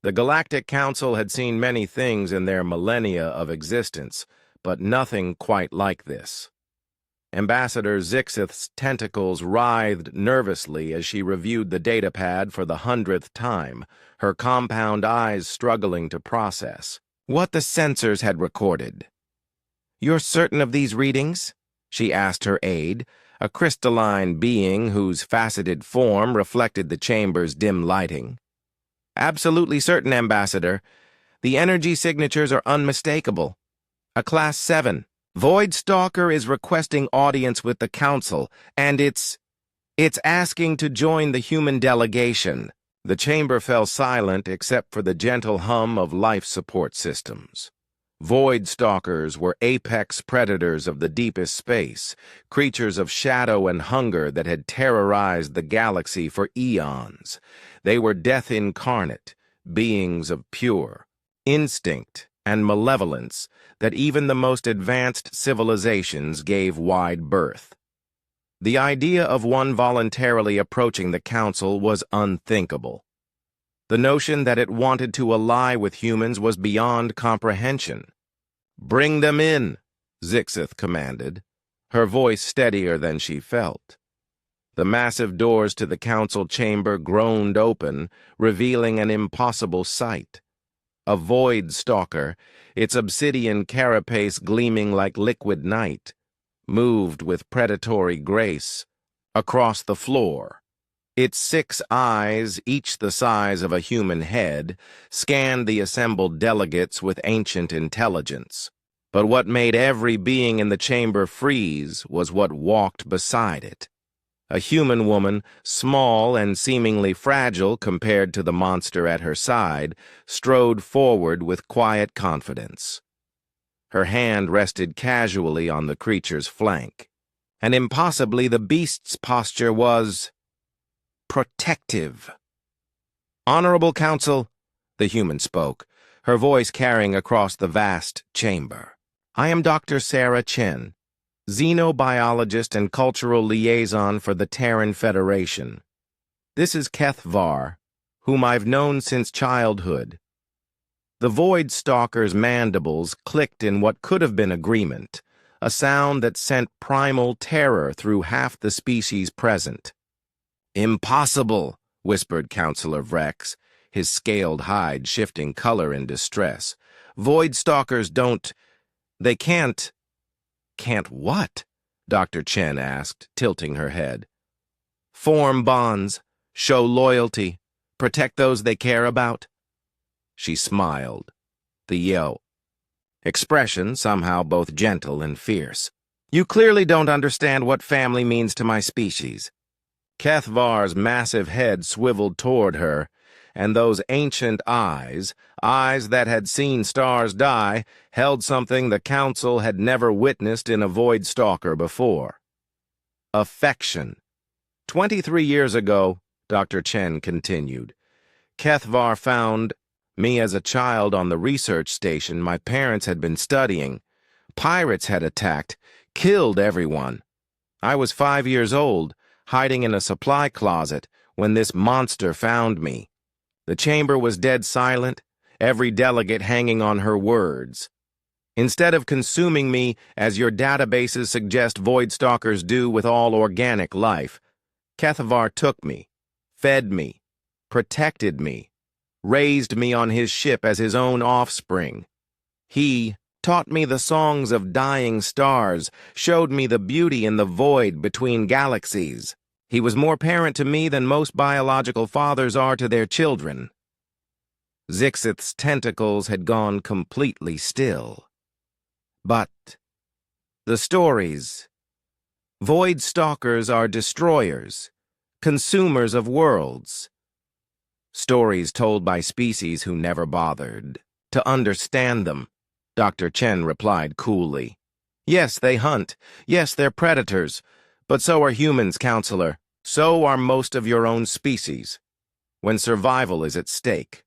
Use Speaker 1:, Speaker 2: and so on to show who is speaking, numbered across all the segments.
Speaker 1: The Galactic Council had seen many things in their millennia of existence, but nothing quite like this. Ambassador Zixith's tentacles writhed nervously as she reviewed the datapad for the 100th time, her compound eyes struggling to process what the sensors had recorded. "You're certain of these readings?" she asked her aide, a crystalline being whose faceted form reflected the chamber's dim lighting. "Absolutely certain, Ambassador. The energy signatures are unmistakable. A Class 7. Void Stalker is requesting audience with the Council, and it's asking to join the human delegation." The chamber fell silent except for the gentle hum of life support systems. Void Stalkers were apex predators of the deepest space, creatures of shadow and hunger that had terrorized the galaxy for eons. They were death incarnate, beings of pure instinct and malevolence that even the most advanced civilizations gave wide berth. The idea of one voluntarily approaching the Council was unthinkable. The notion that it wanted to ally with humans was beyond comprehension. "Bring them in," Zixith commanded, her voice steadier than she felt. The massive doors to the Council chamber groaned open, revealing an impossible sight. A Void Stalker, its obsidian carapace gleaming like liquid night, moved with predatory grace across the floor. Its 6 eyes, each the size of a human head, scanned the assembled delegates with ancient intelligence. But what made every being in the chamber freeze was what walked beside it. A human woman, small and seemingly fragile compared to the monster at her side, strode forward with quiet confidence. Her hand rested casually on the creature's flank, and impossibly the beast's posture was protective. "Honorable Council," the human spoke, her voice carrying across the vast chamber. "I am Dr. Sarah Chen, xenobiologist and cultural liaison for the Terran Federation. This is Keth Var, whom I've known since childhood." The Void Stalker's mandibles clicked in what could have been agreement, a sound that sent primal terror through half the species present. "Impossible," whispered Counselor Vrex, his scaled hide shifting color in distress. "Void Stalkers don't... they can't..." "Can't what?" Dr. Chen asked, tilting her head. "Form bonds, show loyalty, protect those they care about." She smiled, the expression somehow both gentle and fierce. "You clearly don't understand what family means to my species." Keth Var's massive head swiveled toward her, and those ancient eyes that had seen stars die, held something the Council had never witnessed in a Void Stalker before. Affection. 23 years ago, Dr. Chen continued, Keth Var found me as a child on the research station my parents had been studying. Pirates had attacked, killed everyone. I was 5 years old, hiding in a supply closet, when this monster found me. The chamber was dead silent, every delegate hanging on her words. Instead of consuming me, as your databases suggest Void Stalkers do with all organic life, Keth Var took me, fed me, protected me, raised me on his ship as his own offspring. He taught me the songs of dying stars, showed me the beauty in the void between galaxies. He was more parent to me than most biological fathers are to their children. Zixith's tentacles had gone completely still. But the stories. Void Stalkers are destroyers, consumers of worlds. Stories told by species who never bothered to understand them, Dr. Chen replied coolly. Yes, they hunt. Yes, they're predators. But so are humans, Counselor. So are most of your own species, when survival is at stake.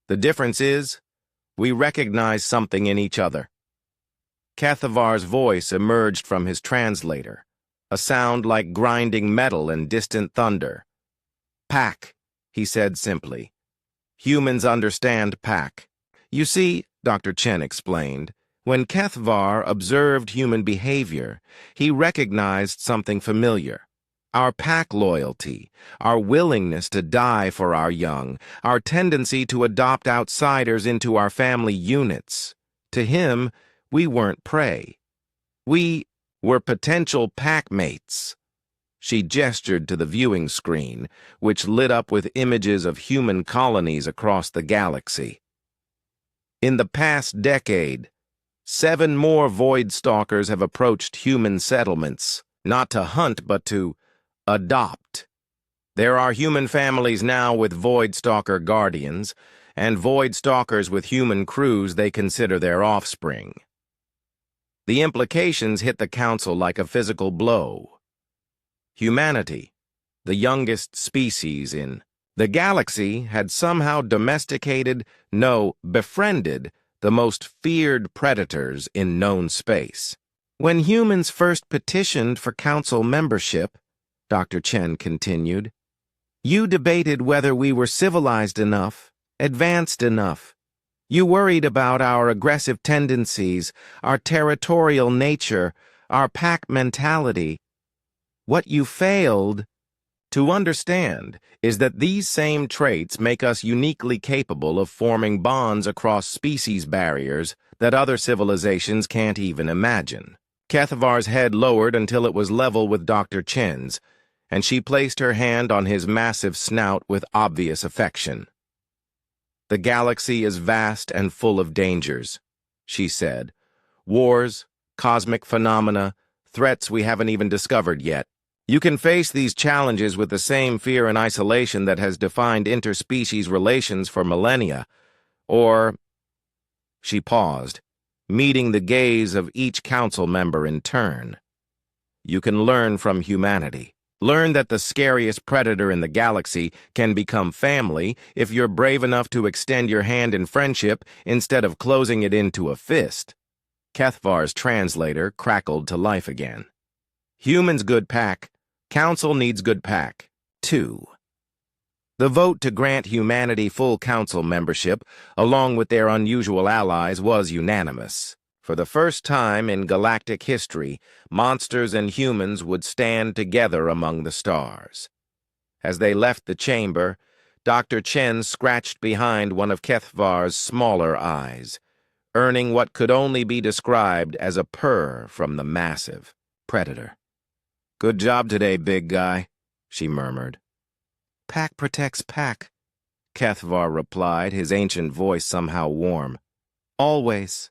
Speaker 1: The difference is, we recognize something in each other. Keth Var's voice emerged from his translator, a sound like grinding metal and distant thunder. Pack, he said simply. Humans understand pack. You see, Dr. Chen explained, when Kethvar observed human behavior, he recognized something familiar. Our pack loyalty, our willingness to die for our young, our tendency to adopt outsiders into our family units. To him, we weren't prey. We were potential pack mates. She gestured to the viewing screen, which lit up with images of human colonies across the galaxy. In the past decade, 7 more Void Stalkers have approached human settlements, not to hunt but to adopt. There are human families now with Void Stalker guardians, and Void Stalkers with human crews they consider their offspring. The implications hit the Council like a physical blow. Humanity, the youngest species in the galaxy, had somehow domesticated, no, befriended, the most feared predators in known space. When humans first petitioned for Council membership, Dr. Chen continued, you debated whether we were civilized enough, advanced enough. You worried about our aggressive tendencies, our territorial nature, our pack mentality. What you failed to understand is that these same traits make us uniquely capable of forming bonds across species barriers that other civilizations can't even imagine. Kethvar's head lowered until it was level with Dr. Chen's, and she placed her hand on his massive snout with obvious affection. The galaxy is vast and full of dangers, she said. Wars, cosmic phenomena, threats we haven't even discovered yet. You can face these challenges with the same fear and isolation that has defined interspecies relations for millennia, or... She paused, meeting the gaze of each council member in turn. You can learn from humanity. Learn that the scariest predator in the galaxy can become family if you're brave enough to extend your hand in friendship instead of closing it into a fist. Kethvar's translator crackled to life again. Humans good pack. Council needs good pack, too. The vote to grant humanity full council membership, along with their unusual allies, was unanimous. For the first time in galactic history, monsters and humans would stand together among the stars. As they left the chamber, Dr. Chen scratched behind one of Kethvar's smaller eyes, earning what could only be described as a purr from the massive predator. Good job today, big guy, she murmured. Pack protects pack, Kethvar replied, his ancient voice somehow warm. Always.